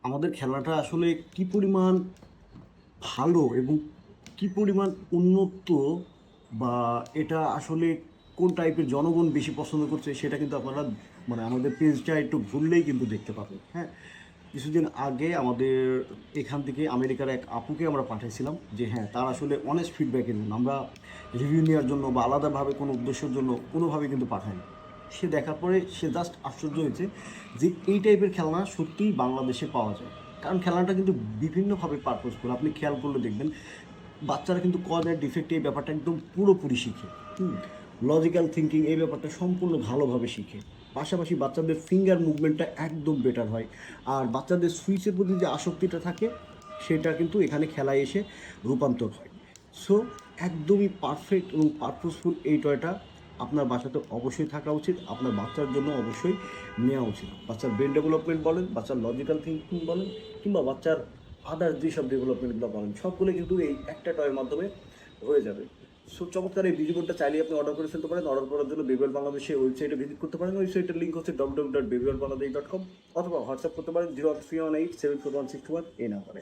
আমাদের খেলাটা আসলে কি পরিমাণ ভালো এবং কি পরিমাণ উন্নত, বা এটা আসলে কোন টাইপের জনগণ বেশি পছন্দ করছে সেটা কিন্তু আপনারা মানে আমাদের পেজটা একটু ঘুরলেই কিন্তু দেখতে পাবেন। হ্যাঁ, কিছুদিন আগে আমাদের এখান থেকে আমেরিকার এক আপুকে আমরা পাঠাইছিলাম, যে হ্যাঁ তার আসলে অনেস্ট ফিডব্যাক এলেন, আমরা রিভিউ নেওয়ার জন্য বা আলাদাভাবে কোনো উদ্দেশ্যের জন্য কোনোভাবে কিন্তু পাঠাইনি। সে দেখার পরে সে জাস্ট আশ্চর্য হয়েছে যে এই টাইপের খেলনা সত্যিই বাংলাদেশে পাওয়া যায়। কারণ খেলনাটা কিন্তু বিভিন্নভাবে পারপোজফুল, আপনি খেয়াল করলে দেখবেন বাচ্চারা কিন্তু কজ অ্যান্ড ডিফেক্ট এই ব্যাপারটা একদম পুরোপুরি শিখে। লজিক্যাল থিঙ্কিং এই ব্যাপারটা সম্পূর্ণ ভালোভাবে শিখে। পাশাপাশি বাচ্চাদের ফিঙ্গার মুভমেন্টটা একদম বেটার হয়। আর বাচ্চাদের সুইচের প্রতি যে আসক্তিটা থাকে সেটা কিন্তু এখানে খেলায় এসে রূপান্তর হয়। সো একদমই পারফেক্ট এবং পারপোজফুল এই টয়টা আপনার বাচ্চাতে অবশ্যই থাকা উচিত, আপনার বাচ্চার জন্য অবশ্যই নেওয়া উচিত। বাচ্চার ব্রেন ডেভেলপমেন্ট বলেন, বাচ্চার লজিক্যাল থিঙ্কিং বলেন, কিংবা বাচ্চার আদার্স যেসব ডেভেলপমেন্টগুলো বলেন, সবগুলো কিন্তু এই একটা টয়ের মাধ্যমে হয়ে যাবে। সো চমৎকার এই ভিডিওটা চাইলে আপনি অর্ডার করে ফেলতে পারেন। অর্ডার করার জন্য বেবিওয়াল বাংলাদেশের ওয়েবসাইটে ভিজিট করতে পারেন। ওয়েবসাইটের লিঙ্ক হচ্ছে www.babyworldbangladesh.com, অথবা হোয়াটসঅ্যাপ করতে পারেন 031874161 এই নাম্বারে।